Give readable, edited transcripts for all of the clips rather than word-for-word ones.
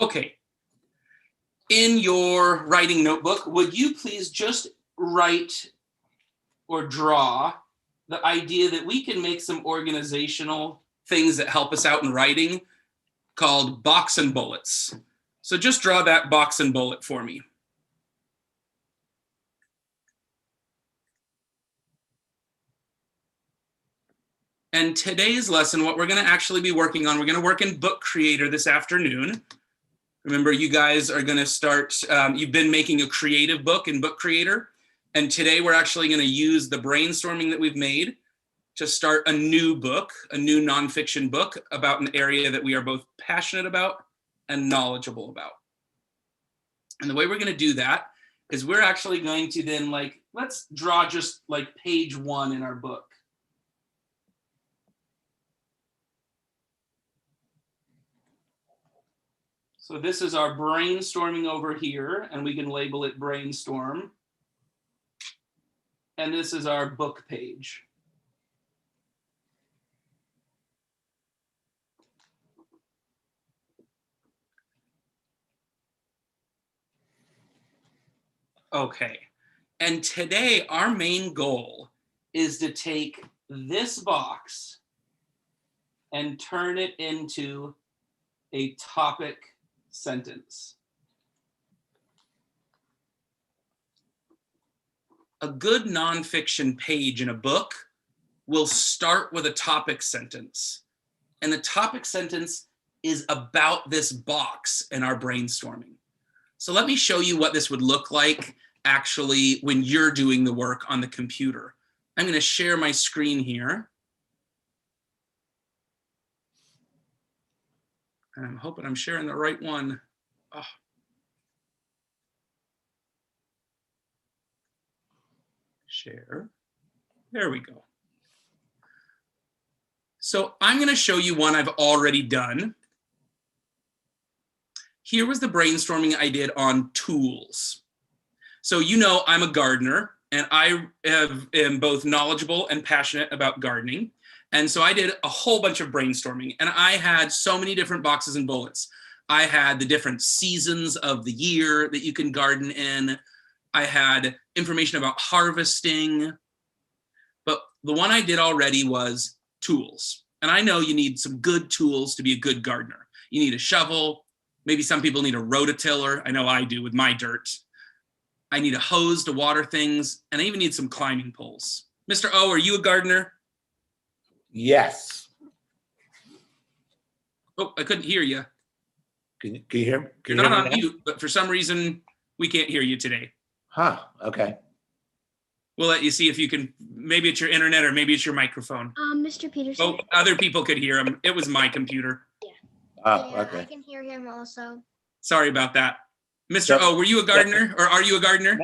Okay. In your writing notebook, would you please just write or draw the idea that we can make some organizational things that help us out in writing called box and bullets. So just draw that box and bullet for me. And today's lesson, what we're going to actually be working on, we're going to work in Book Creator this afternoon. Remember, you guys are going to start, you've been making a creative book in Book Creator. And today we're actually going to use the brainstorming that we've made to start a new book, a new nonfiction book about an area that we are both passionate about and knowledgeable about. And the way we're going to do that is we're actually going to then let's draw just like page 1 in our book. So this is our brainstorming over here, and we can label it brainstorm. And this is our book page. Okay, and today our main goal is to take this box and turn it into a topic sentence. A good nonfiction page in a book will start with a topic sentence. And the topic sentence is about this box in our brainstorming. So let me show you what this would look like actually when you're doing the work on the computer. I'm going to share my screen here. And I'm hoping I'm sharing the right one. Oh. Share. There we go. So I'm going to show you one I've already done. Here was the brainstorming I did on tools. So you know I'm a gardener, and I am both knowledgeable and passionate about gardening. And so I did a whole bunch of brainstorming, and I had so many different boxes and bullets. I had the different seasons of the year that you can garden in. I had information about harvesting. But the one I did already was tools. And I know you need some good tools to be a good gardener. You need a shovel. Maybe some people need a rototiller. I know I do with my dirt. I need a hose to water things, and I even need some climbing poles. Mr. O, are you a gardener? Yes. Oh, I couldn't hear you. Can you hear me? You're not on mute, but for some reason, we can't hear you today. Huh, okay. We'll let you see if you can, maybe it's your internet or maybe it's your microphone. Mr. Peterson. Oh, other people could hear him. It was my computer. Yeah. Oh, Yeah, okay. I can hear him also. Sorry about that. Mr. O, were you a gardener or are you a gardener?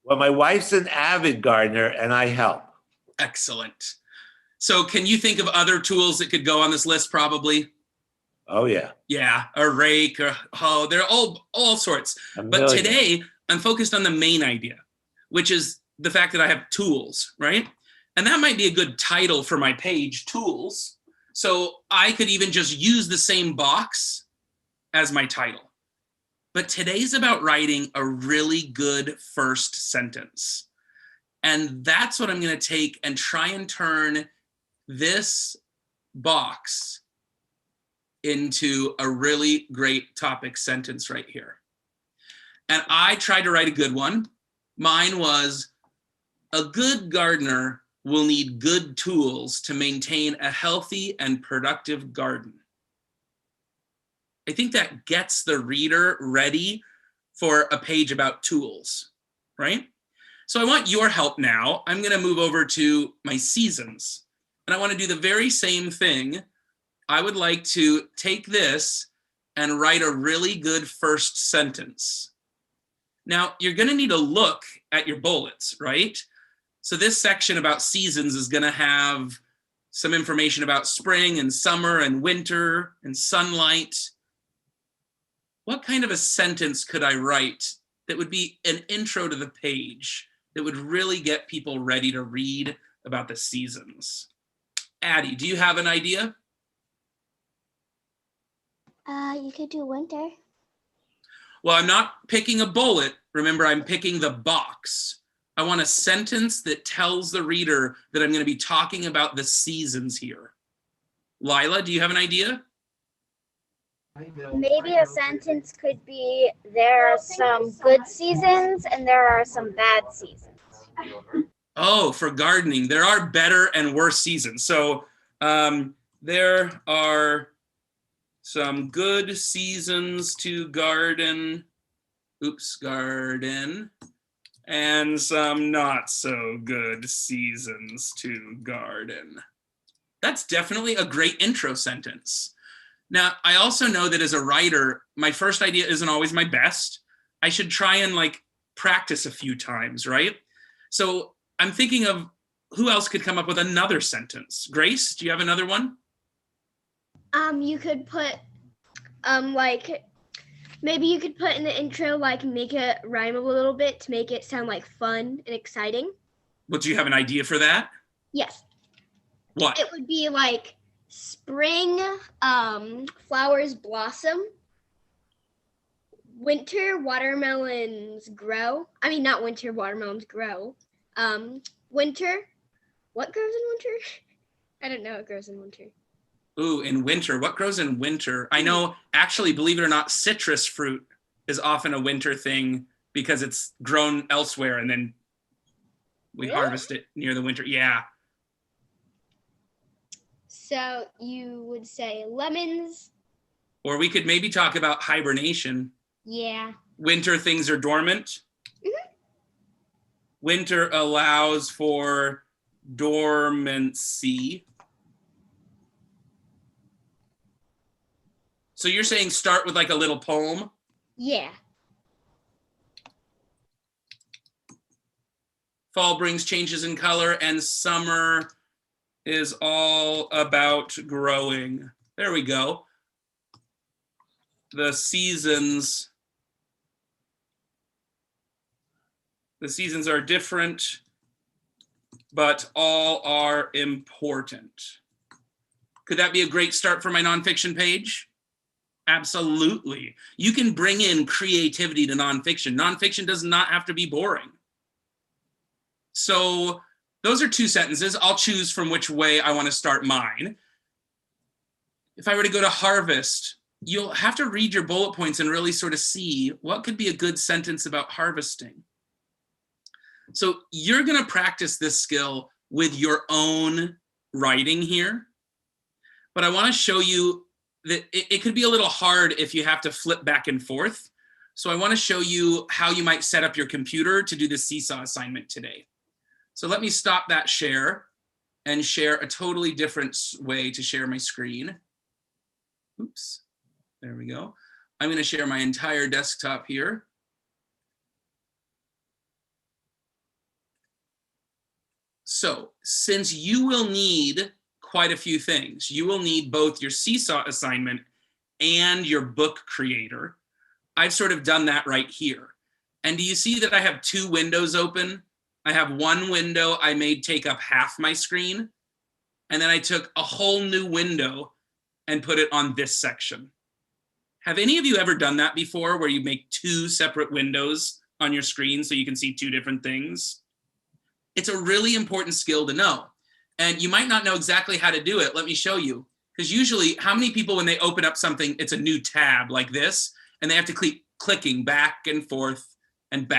Well, my wife's an avid gardener and I help. Excellent. So can you think of other tools that could go on this list probably? Oh, yeah. Yeah, a rake, or hoe, they're all sorts. But today, I'm focused on the main idea, which is the fact that I have tools, right? And that might be a good title for my page, tools. So I could even just use the same box as my title. But today's about writing a really good first sentence. And that's what I'm going to take and try and turn this box into a really great topic sentence right here. And I tried to write a good one. Mine was, a good gardener will need good tools to maintain a healthy and productive garden. I think that gets the reader ready for a page about tools, right? So I want your help now. I'm going to move over to my seasons, and I want to do the very same thing. I would like to take this and write a really good first sentence. Now, you're going to need to look at your bullets, right? So this section about seasons is going to have some information about spring and summer and winter and sunlight. What kind of a sentence could I write that would be an intro to the page that would really get people ready to read about the seasons? Addie, do you have an idea? You could do winter. Well, I'm not picking a bullet. Remember, I'm picking the box. I want a sentence that tells the reader that I'm going to be talking about the seasons here. Lila, do you have an idea? Maybe a sentence could be, there are some good seasons and there are some bad seasons. Oh, for gardening, there are better and worse seasons. So there are some good seasons to garden. Garden. And some not so good seasons to garden. That's definitely a great intro sentence. Now, I also know that as a writer, my first idea isn't always my best. I should try and practice a few times, right? So I'm thinking of who else could come up with another sentence. Grace, do you have another one? You could put, maybe you could put in the intro, make it rhyme a little bit to make it sound fun and exciting. Well, do you have an idea for that? Yes. What? It would be spring, flowers blossom. Winter, watermelons grow. I mean, not winter, watermelons grow. Winter, what grows in winter? I don't know what grows in winter. Ooh, in winter, what grows in winter? I know, actually, believe it or not, citrus fruit is often a winter thing because it's grown elsewhere and then we harvest it near the winter. Yeah. So you would say lemons. Or we could maybe talk about hibernation. Yeah. Winter things are dormant. Mm-hmm. Winter allows for dormancy. So you're saying start with a little poem? Yeah. Fall brings changes in color and summer is all about growing. There we go. The seasons are different, but all are important. Could that be a great start for my nonfiction page? Absolutely. You can bring in creativity to nonfiction. Nonfiction does not have to be boring. So those are two sentences. I'll choose from which way I want to start mine. If I were to go to harvest, you'll have to read your bullet points and really sort of see what could be a good sentence about harvesting. So you're going to practice this skill with your own writing here. But I want to show you that it could be a little hard if you have to flip back and forth. So I want to show you how you might set up your computer to do the seesaw assignment today. So let me stop that share and share a totally different way to share my screen. Oops, there we go. I'm going to share my entire desktop here. So since you will need quite a few things, you will need both your seesaw assignment and your book creator. I've sort of done that right here. And do you see that I have two windows open? I have one window I made take up half my screen, and then I took a whole new window and put it on this section. Have any of you ever done that before, where you make two separate windows on your screen so you can see two different things? It's a really important skill to know. And you might not know exactly how to do it. Let me show you. Because usually, how many people, when they open up something, it's a new tab like this, and they have to keep clicking back and forth, and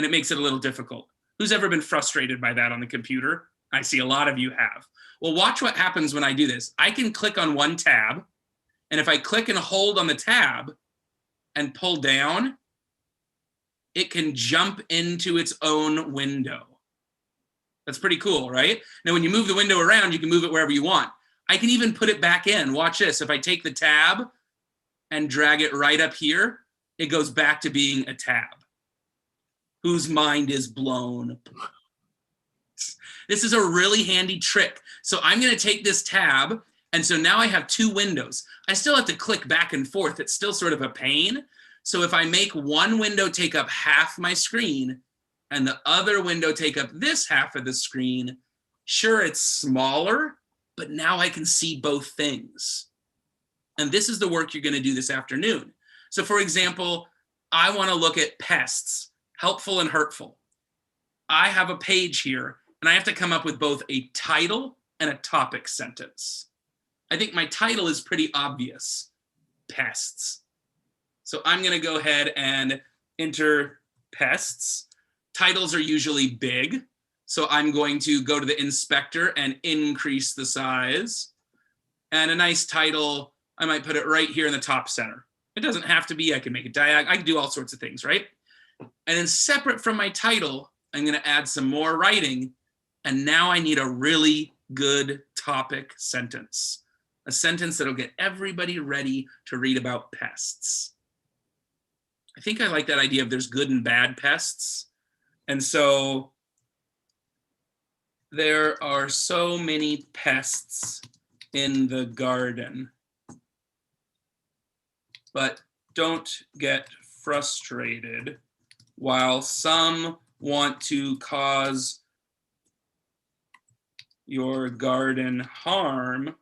it makes it a little difficult. Who's ever been frustrated by that on the computer? I see a lot of you have. Well, watch what happens when I do this. I can click on one tab, and if I click and hold on the tab and pull down, it can jump into its own window. That's pretty cool, right? Now, when you move the window around, you can move it wherever you want. I can even put it back in. Watch this. If I take the tab and drag it right up here, it goes back to being a tab. Whose mind is blown? This is a really handy trick. So I'm going to take this tab, and so now I have two windows. I still have to click back and forth. It's still sort of a pain. So if I make one window take up half my screen and the other window take up this half of the screen, sure, it's smaller, but now I can see both things. And this is the work you're going to do this afternoon. So for example, I want to look at pests, helpful and hurtful. I have a page here and I have to come up with both a title and a topic sentence. I think my title is pretty obvious, pests. So I'm going to go ahead and enter pests. Titles are usually big. So I'm going to go to the inspector and increase the size. And a nice title, I might put it right here in the top center. It doesn't have to be, I can make it diagonal, I can do all sorts of things, right? And then separate from my title, I'm going to add some more writing. And now I need a really good topic sentence. A sentence that'll get everybody ready to read about pests. I think I like that idea of there's good and bad pests. And so there are so many pests in the garden. But don't get frustrated. While some want to cause your garden harm,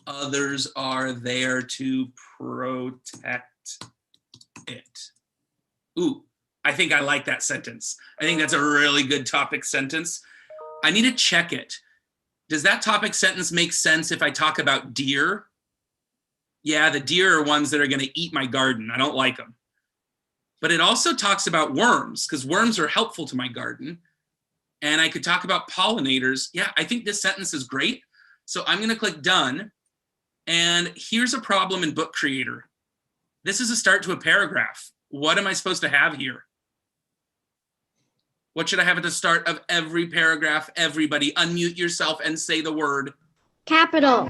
others are there to protect it. Ooh, I think I like that sentence. I think that's a really good topic sentence. I need to check it. Does that topic sentence make sense if I talk about deer? Yeah, the deer are ones that are going to eat my garden. I don't like them. But it also talks about worms, because worms are helpful to my garden. And I could talk about pollinators. Yeah, I think this sentence is great. So I'm going to click done. And here's a problem in Book Creator. This is a start to a paragraph. What am I supposed to have here? What should I have at the start of every paragraph? Everybody unmute yourself and say the word. Capital.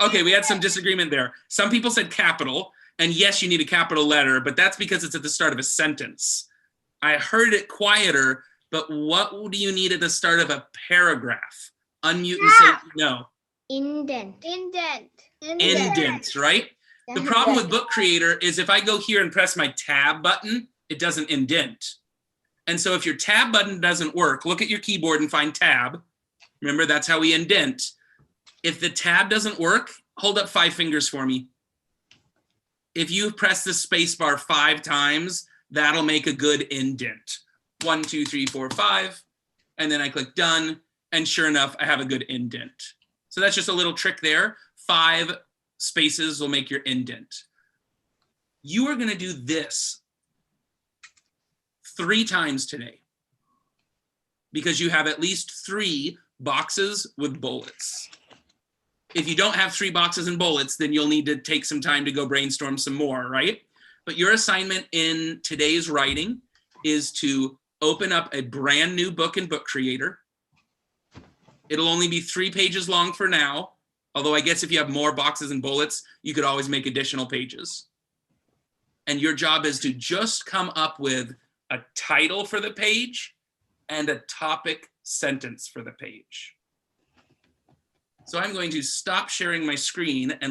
Okay, we had some disagreement there. Some people said capital, and yes, you need a capital letter, but that's because it's at the start of a sentence. I heard it quieter, but what do you need at the start of a paragraph? Unmute and say no. Indent, right? The problem with Book Creator is if I go here and press my tab button, it doesn't indent. And so if your tab button doesn't work, look at your keyboard and find tab. Remember, that's how we indent. If the tab doesn't work, hold up 5 fingers for me. If you press the space bar 5 times, that'll make a good indent. 1, 2, 3, 4, 5. And then I click done. And sure enough, I have a good indent. So that's just a little trick there. 5 spaces will make your indent. You are going to do this 3 times today because you have at least 3 boxes with bullets. If you don't have 3 boxes and bullets, then you'll need to take some time to go brainstorm some more, right? But your assignment in today's writing is to open up a brand new book in Book Creator. It'll only be 3 pages long for now, although I guess if you have more boxes and bullets, you could always make additional pages. And your job is to just come up with a title for the page and a topic sentence for the page. So I'm going to stop sharing my screen and